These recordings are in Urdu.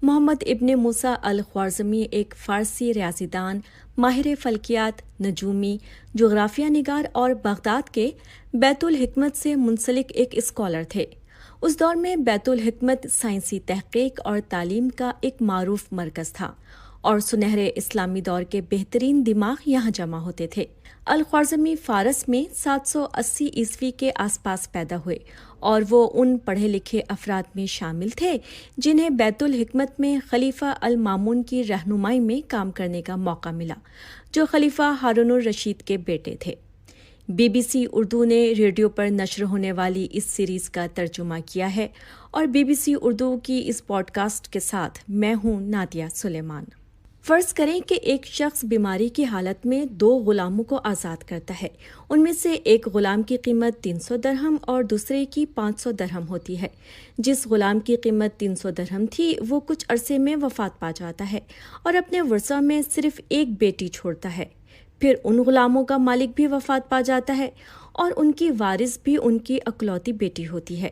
محمد ابن موسیٰ الخوارزمی ایک فارسی ریاضی دان، ماہر فلکیات، نجومی، جغرافیہ نگار اور بغداد کے بیت الحکمت سے منسلک ایک اسکالر تھے۔ اس دور میں بیت الحکمت سائنسی تحقیق اور تعلیم کا ایک معروف مرکز تھا اور سنہرے اسلامی دور کے بہترین دماغ یہاں جمع ہوتے تھے۔ الخوارزمی فارس میں 780 عیسوی کے آس پاس پیدا ہوئے اور وہ ان پڑھے لکھے افراد میں شامل تھے جنہیں بیت الحکمت میں خلیفہ المامون کی رہنمائی میں کام کرنے کا موقع ملا، جو خلیفہ ہارون الرشید کے بیٹے تھے۔ BBC اردو نے ریڈیو پر نشر ہونے والی اس سیریز کا ترجمہ کیا ہے اور BBC اردو کی اس پوڈ کاسٹ کے ساتھ میں ہوں نادیہ سلیمان۔ فرض کریں کہ ایک شخص بیماری کی حالت میں 2 غلاموں کو آزاد کرتا ہے۔ ان میں سے ایک غلام کی قیمت 300 درہم اور دوسرے کی 500 درہم ہوتی ہے۔ جس غلام کی قیمت 300 درہم تھی وہ کچھ عرصے میں وفات پا جاتا ہے اور اپنے ورثہ میں صرف ایک بیٹی چھوڑتا ہے۔ پھر ان غلاموں کا مالک بھی وفات پا جاتا ہے اور ان کی وارث بھی ان کی اکلوتی بیٹی ہوتی ہے۔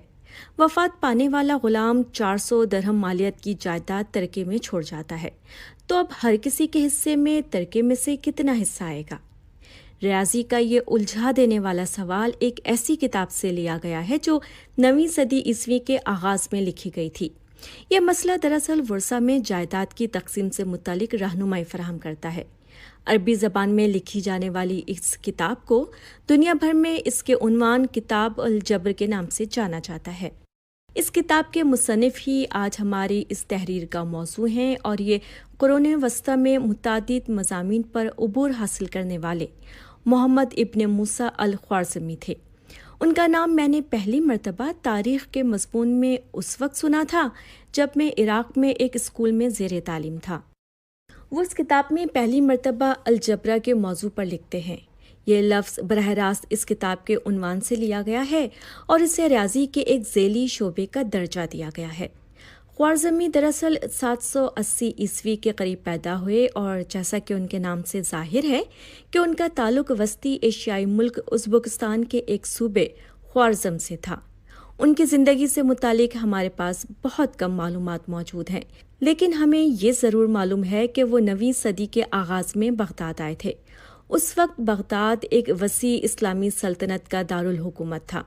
وفات پانے والا غلام 400 درہم مالیت کی جائیداد ترکے میں چھوڑ جاتا ہے، تو اب ہر کسی کے حصے میں ترکے میں سے کتنا حصہ آئے گا؟ ریاضی کا یہ الجھا دینے والا سوال ایک ایسی کتاب سے لیا گیا ہے جو 9ویں صدی عیسوی کے آغاز میں لکھی گئی تھی۔ یہ مسئلہ دراصل ورثہ میں جائیداد کی تقسیم سے متعلق رہنمائی فراہم کرتا ہے۔ عربی زبان میں لکھی جانے والی اس کتاب کو دنیا بھر میں اس کے عنوان کتاب الجبر کے نام سے جانا جاتا ہے۔ اس کتاب کے مصنف ہی آج ہماری اس تحریر کا موضوع ہیں اور یہ قرون وسطیٰ میں متعدد مضامین پر عبور حاصل کرنے والے محمد ابن موسیٰ الخوارزمی تھے۔ ان کا نام میں نے پہلی مرتبہ تاریخ کے مضمون میں اس وقت سنا تھا جب میں عراق میں ایک اسکول میں زیر تعلیم تھا۔ وہ اس کتاب میں پہلی مرتبہ الجبرا کے موضوع پر لکھتے ہیں۔ یہ لفظ براہ راست اس کتاب کے عنوان سے لیا گیا ہے اور اسے ریاضی کے ایک ذیلی شعبے کا درجہ دیا گیا ہے۔ خوارزمی دراصل 780 عیسوی کے قریب پیدا ہوئے اور جیسا کہ ان کے نام سے ظاہر ہے کہ ان کا تعلق وسطی ایشیائی ملک ازبکستان کے ایک صوبے خوارزم سے تھا۔ ان کی زندگی سے متعلق ہمارے پاس بہت کم معلومات موجود ہیں، لیکن ہمیں یہ ضرور معلوم ہے کہ وہ 9ویں صدی کے آغاز میں بغداد آئے تھے۔ اس وقت بغداد ایک وسیع اسلامی سلطنت کا دارالحکومت تھا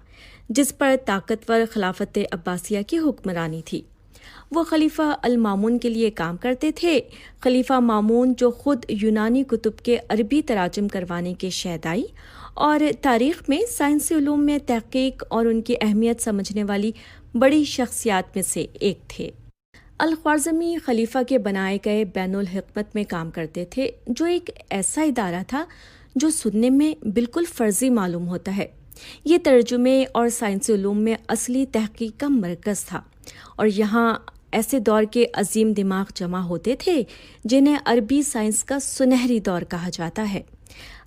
جس پر طاقتور خلافت عباسیہ کی حکمرانی تھی۔ وہ خلیفہ المامون کے لیے کام کرتے تھے۔ خلیفہ مامون جو خود یونانی کتب کے عربی تراجم کروانے کے شہدائی اور تاریخ میں سائنسی علوم میں تحقیق اور ان کی اہمیت سمجھنے والی بڑی شخصیات میں سے ایک تھے۔ الخوارزمی خلیفہ کے بنائے گئے بین الحکمت میں کام کرتے تھے، جو ایک ایسا ادارہ تھا جو سننے میں بالکل فرضی معلوم ہوتا ہے۔ یہ ترجمے اور سائنسی علوم میں اصلی تحقیق کا مرکز تھا اور یہاں ایسے دور کے عظیم دماغ جمع ہوتے تھے جنہیں عربی سائنس کا سنہری دور کہا جاتا ہے۔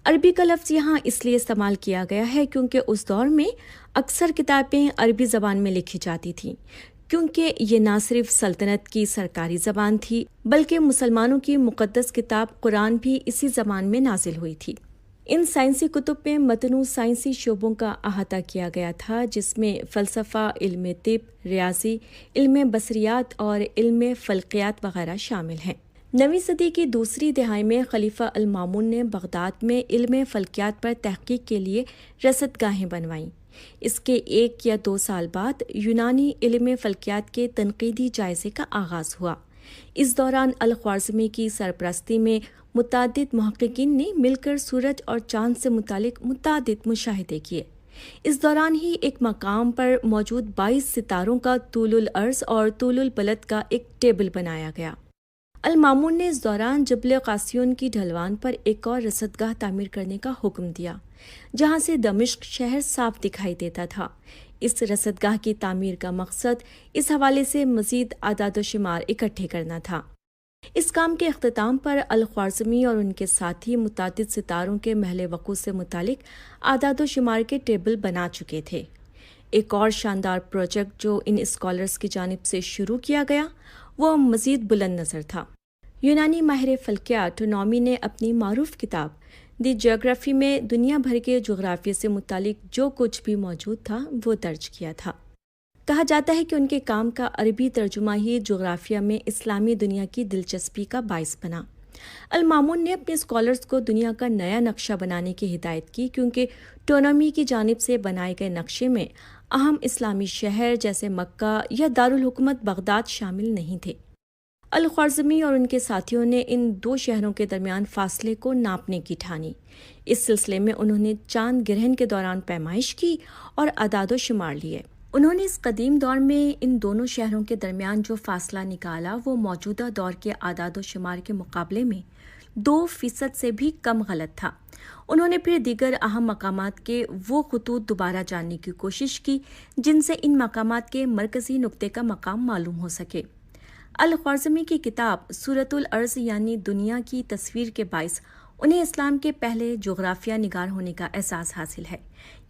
عربی کا لفظ یہاں اس لیے استعمال کیا گیا ہے کیونکہ اس دور میں اکثر کتابیں عربی زبان میں لکھی جاتی تھیں، کیونکہ یہ نہ صرف سلطنت کی سرکاری زبان تھی بلکہ مسلمانوں کی مقدس کتاب قرآن بھی اسی زبان میں نازل ہوئی تھی۔ ان سائنسی کتب میں متنوع سائنسی شعبوں کا احاطہ کیا گیا تھا، جس میں فلسفہ، علم طب، ریاضی، علم بصریات اور علم فلکیات وغیرہ شامل ہیں۔ 9ویں صدی کی دوسری دہائی میں خلیفہ المامون نے بغداد میں علم فلکیات پر تحقیق کے لیے رصد گاہیں بنوائیں۔ اس کے 1 یا 2 سال بعد یونانی علم فلکیات کے تنقیدی جائزے کا آغاز ہوا۔ اس دوران الخوارزمی کی سرپرستی میں متعدد محققین نے مل کر سورج اور چاند سے متعلق متعدد مشاہدے کیے۔ اس دوران ہی ایک مقام پر موجود 22 ستاروں کا طول العرض اور طول البلد کا ایک ٹیبل بنایا گیا۔ المامون نے اس دوران جبل قاسیون کی ڈھلوان پر ایک اور رصدگاہ تعمیر کرنے کا حکم دیا، جہاں سے دمشق شہر صاف دکھائی دیتا تھا۔ اس رصدگاہ کی تعمیر کا مقصد اس حوالے سے مزید اعداد و شمار اکٹھے کرنا تھا۔ اس کام کے اختتام پر الخوارزمی اور ان کے ساتھی متعدد ستاروں کے محل وقوع سے متعلق اعداد و شمار کے ٹیبل بنا چکے تھے۔ ایک اور شاندار پروجیکٹ جو ان اسکالرز کی جانب سے شروع کیا گیا وہ مزید بلند نظر تھا۔ یونانی ماہر فلکیات نومی نے اپنی معروف کتاب دی جیوگرافی میں دنیا بھر کے جغرافیے سے متعلق جو کچھ بھی موجود تھا وہ درج کیا تھا۔ کہا جاتا ہے کہ ان کے کام کا عربی ترجمہ ہی جغرافیہ میں اسلامی دنیا کی دلچسپی کا باعث بنا۔ المامون نے اپنے اسکالرز کو دنیا کا نیا نقشہ بنانے کی ہدایت کی، کیونکہ ٹونامی کی جانب سے بنائے گئے نقشے میں اہم اسلامی شہر جیسے مکہ یا دارالحکومت بغداد شامل نہیں تھے۔ الخوارزمی اور ان کے ساتھیوں نے ان دو شہروں کے درمیان فاصلے کو ناپنے کی ٹھانی۔ اس سلسلے میں انہوں نے چاند گرہن کے دوران پیمائش کی اور اعداد و شمار لیے۔ انہوں نے اس قدیم دور میں ان دونوں شہروں کے درمیان جو فاصلہ نکالا وہ موجودہ دور کے اعداد و شمار کے مقابلے میں 2% سے بھی کم غلط تھا۔ انہوں نے پھر دیگر اہم مقامات کے وہ خطوط دوبارہ جاننے کی کوشش کی جن سے ان مقامات کے مرکزی نقطے کا مقام معلوم ہو سکے۔ الخوارزمی کی کتاب سورۃ الارض یعنی دنیا کی تصویر کے باعث انہیں اسلام کے پہلے جغرافیہ نگار ہونے کا اعزاز حاصل ہے۔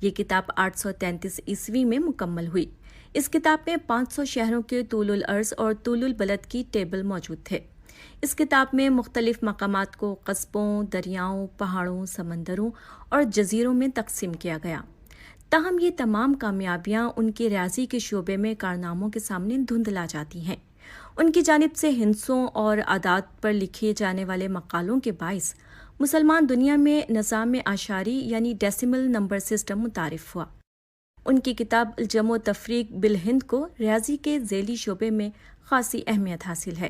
یہ کتاب 833 عیسوی میں مکمل ہوئی۔ اس کتاب میں 500 شہروں کے طول الارض اور طول البلد کی ٹیبل موجود تھے۔ اس کتاب میں مختلف مقامات کو قصبوں، دریاؤں، پہاڑوں، سمندروں اور جزیروں میں تقسیم کیا گیا۔ تاہم یہ تمام کامیابیاں ان کے ریاضی کے شعبے میں کارناموں کے سامنے دھندلا جاتی ہیں۔ ان کی جانب سے ہندسوں اور اعداد پر لکھے جانے والے مقالوں کے باعث مسلمان دنیا میں نظام اعشاری یعنی ڈیسیمل نمبر سسٹم متعارف ہوا۔ ان کی کتاب الجمع و تفریق بالہند کو ریاضی کے ذیلی شعبے میں خاصی اہمیت حاصل ہے۔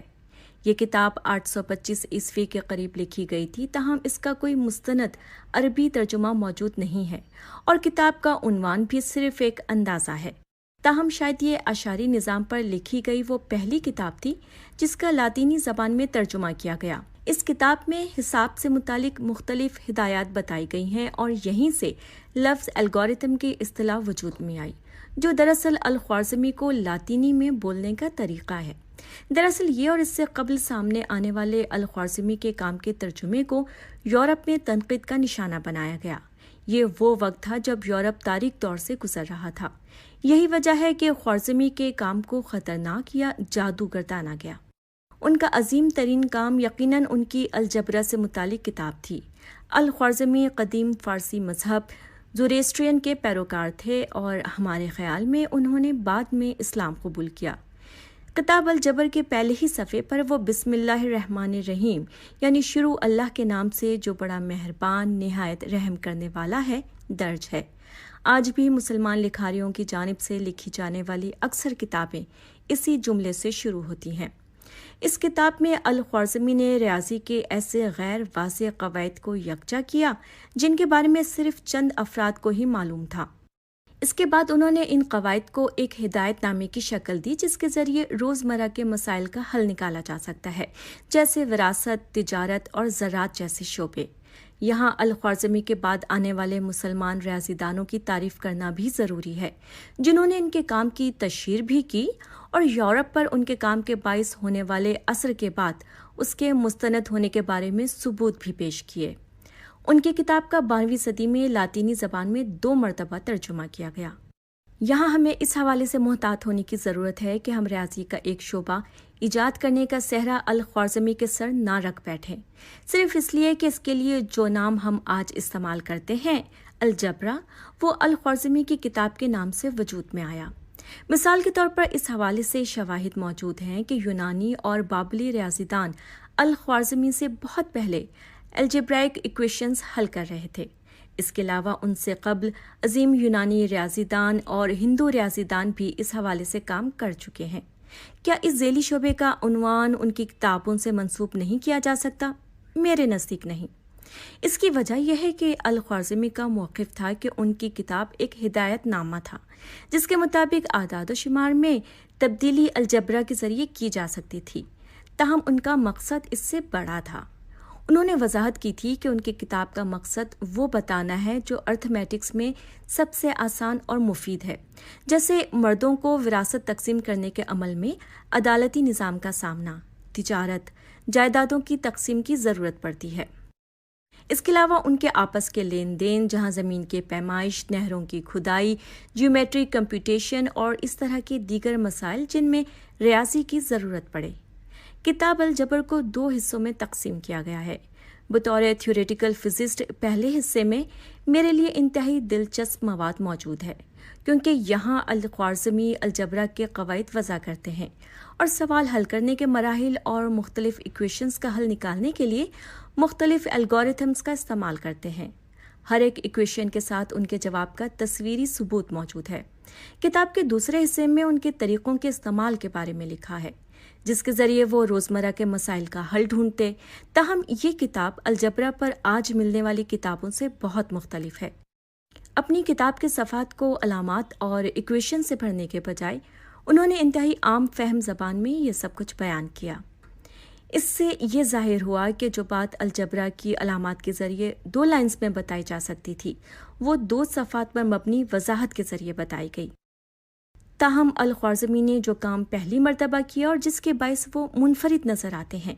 یہ کتاب 825 عیسوی کے قریب لکھی گئی تھی، تاہم اس کا کوئی مستند عربی ترجمہ موجود نہیں ہے اور کتاب کا عنوان بھی صرف ایک اندازہ ہے۔ تاہم شاید یہ اعشاری نظام پر لکھی گئی وہ پہلی کتاب تھی جس کا لاطینی زبان میں ترجمہ کیا گیا۔ اس کتاب میں حساب سے متعلق مختلف ہدایات بتائی گئی ہیں اور یہیں سے لفظ الگورتھم کی اصطلاح وجود میں آئی، جو دراصل الخوارزمی کو لاطینی میں بولنے کا طریقہ ہے۔ دراصل یہ اور اس سے قبل سامنے آنے والے الخوارزمی کے کام کے ترجمے کو یورپ میں تنقید کا نشانہ بنایا گیا۔ یہ وہ وقت تھا جب یورپ تاریک دور سے گزر رہا تھا۔ یہی وجہ ہے کہ خوارزمی کے کام کو خطرناک یا جادوگر جانا گیا۔ ان کا عظیم ترین کام یقیناً ان کی الجبرا سے متعلق کتاب تھی۔ الخوارزمی قدیم فارسی مذہب زوریسٹرین کے پیروکار تھے اور ہمارے خیال میں انہوں نے بعد میں اسلام قبول کیا۔ کتاب الجبر کے پہلے ہی صفحے پر وہ بسم اللہ الرحمن الرحیم یعنی شروع اللہ کے نام سے جو بڑا مہربان نہایت رحم کرنے والا ہے درج ہے۔ آج بھی مسلمان لکھاریوں کی جانب سے لکھی جانے والی اکثر کتابیں اسی جملے سے شروع ہوتی ہیں۔ اس کتاب میں الخوارزمی نے ریاضی کے ایسے غیر واضح قواعد کو یکجا کیا جن کے بارے میں صرف چند افراد کو ہی معلوم تھا۔ اس کے بعد انہوں نے ان قواعد کو ایک ہدایت نامے کی شکل دی جس کے ذریعے روزمرہ کے مسائل کا حل نکالا جا سکتا ہے، جیسے وراثت، تجارت اور زراعت جیسے شعبے۔ یہاں الخوارزمی کے بعد آنے والے مسلمان ریاضی دانوں کی تعریف کرنا بھی ضروری ہے، جنہوں نے ان کے کام کی تشہیر بھی کی اور یورپ پر ان کے کام کے باعث ہونے والے اثر کے بعد اس کے مستند ہونے کے بارے میں ثبوت بھی پیش کیے۔ ان کی کتاب کا 12ویں صدی میں لاطینی زبان میں 2 مرتبہ ترجمہ کیا گیا۔ یہاں ہمیں اس حوالے سے محتاط ہونے کی ضرورت ہے کہ ہم ریاضی کا ایک شعبہ ایجاد کرنے کا صحرا الخوارزمی کے سر نہ رکھ بیٹھیں، صرف اس لیے کہ اس کے لیے جو نام ہم آج استعمال کرتے ہیں الجبرا، وہ الخوارزمی کی کتاب کے نام سے وجود میں آیا۔ مثال کے طور پر اس حوالے سے شواہد موجود ہیں کہ یونانی اور بابلی ریاضی دان الخوارزمی سے بہت پہلے الجبرائک ایکویشنز حل کر رہے تھے۔ اس کے علاوہ ان سے قبل عظیم یونانی ریاضی دان اور ہندو ریاضی دان بھی اس حوالے سے کام کر چکے ہیں۔ کیا اس ذیلی شعبے کا عنوان ان کی کتابوں سے منسوب نہیں کیا جا سکتا؟ میرے نزدیک نہیں۔ اس کی وجہ یہ ہے کہ الخوارزمی کا موقف تھا کہ ان کی کتاب ایک ہدایت نامہ تھا جس کے مطابق اعداد و شمار میں تبدیلی الجبرا کے ذریعے کی جا سکتی تھی، تاہم ان کا مقصد اس سے بڑا تھا۔ انہوں نے وضاحت کی تھی کہ ان کی کتاب کا مقصد وہ بتانا ہے جو ارتھمیٹکس میں سب سے آسان اور مفید ہے، جیسے مردوں کو وراثت تقسیم کرنے کے عمل میں عدالتی نظام کا سامنا، تجارت، جائیدادوں کی تقسیم کی ضرورت پڑتی ہے۔ اس کے علاوہ ان کے آپس کے لین دین، جہاں زمین کی پیمائش، نہروں کی کھدائی، جیومیٹری کمپیوٹیشن اور اس طرح کے دیگر مسائل جن میں ریاضی کی ضرورت پڑے۔ کتاب الجبر کو 2 حصوں میں تقسیم کیا گیا ہے۔ بطور تھیوریٹیکل فزسٹ پہلے حصے میں میرے لیے انتہائی دلچسپ مواد موجود ہے۔ کیونکہ یہاں الخوارزمی الجبرا کے قواعد وضع کرتے ہیں اور سوال حل کرنے کے مراحل اور مختلف ایکویشنز کا حل نکالنے کے لیے مختلف الگوریتھمز کا استعمال کرتے ہیں۔ ہر ایک ایکویشن کے ساتھ ان کے جواب کا تصویری ثبوت موجود ہے۔ کتاب کے دوسرے حصے میں ان کے طریقوں کے استعمال کے بارے میں لکھا ہے، جس کے ذریعے وہ روزمرہ کے مسائل کا حل ڈھونڈتے۔ تاہم یہ کتاب الجبرا پر آج ملنے والی کتابوں سے بہت مختلف ہے۔ اپنی کتاب کے صفحات کو علامات اور ایکویشن سے بھرنے کے بجائے انہوں نے انتہائی عام فہم زبان میں یہ سب کچھ بیان کیا۔ اس سے یہ ظاہر ہوا کہ جو بات الجبرا کی علامات کے ذریعے 2 لائنز میں بتائی جا سکتی تھی، وہ 2 صفحات پر مبنی وضاحت کے ذریعے بتائی گئی۔ تاہم الخوارزمی نے جو کام پہلی مرتبہ کیا اور جس کے باعث وہ منفرد نظر آتے ہیں،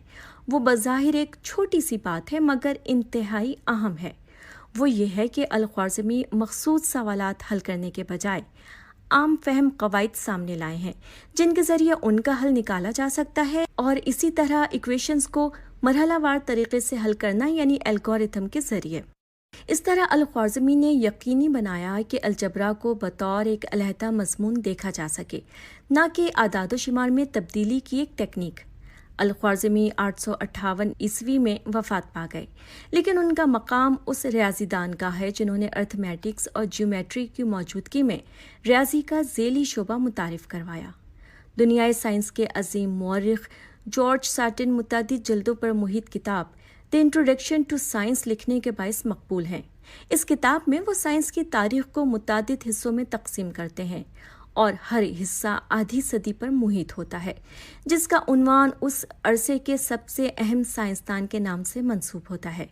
وہ بظاہر ایک چھوٹی سی بات ہے مگر انتہائی اہم ہے۔ وہ یہ ہے کہ الخوارزمی مخصوص سوالات حل کرنے کے بجائے عام فہم قواعد سامنے لائے ہیں، جن کے ذریعے ان کا حل نکالا جا سکتا ہے، اور اسی طرح ایکویشنز کو مرحلہ وار طریقے سے حل کرنا، یعنی الگوریتھم کے ذریعے۔ اس طرح الخوارزمی نے یقینی بنایا کہ الجبرا کو بطور ایک علیحدہ مضمون دیکھا جا سکے، نہ کہ اعداد و شمار میں تبدیلی کی ایک ٹیکنیک۔ الخوارزمی 858 عیسوی میں وفات پا گئے، لیکن ان کا مقام اس ریاضی دان کا ہے جنہوں نے ارتھمیٹکس اور جیومیٹری کی موجودگی میں ریاضی کا ذیلی شعبہ متعارف کروایا۔ دنیائے سائنس کے عظیم مورخ جارج ساٹن متعدد جلدوں پر محیط کتاب دی انٹروڈکشن ٹو سائنس لکھنے کے باعث مقبول ہیں۔ اس کتاب میں وہ سائنس کی تاریخ کو متعدد حصوں میں تقسیم کرتے ہیں اور ہر حصہ آدھی صدی پر محیط ہوتا ہے، جس کا عنوان اس عرصے کے سب سے اہم سائنسدان کے نام سے منسوب ہوتا ہے۔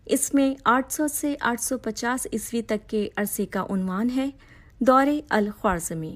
اس میں 800 سے 850 عیسوی تک کے عرصے کا عنوان ہے دور الخوارزمی۔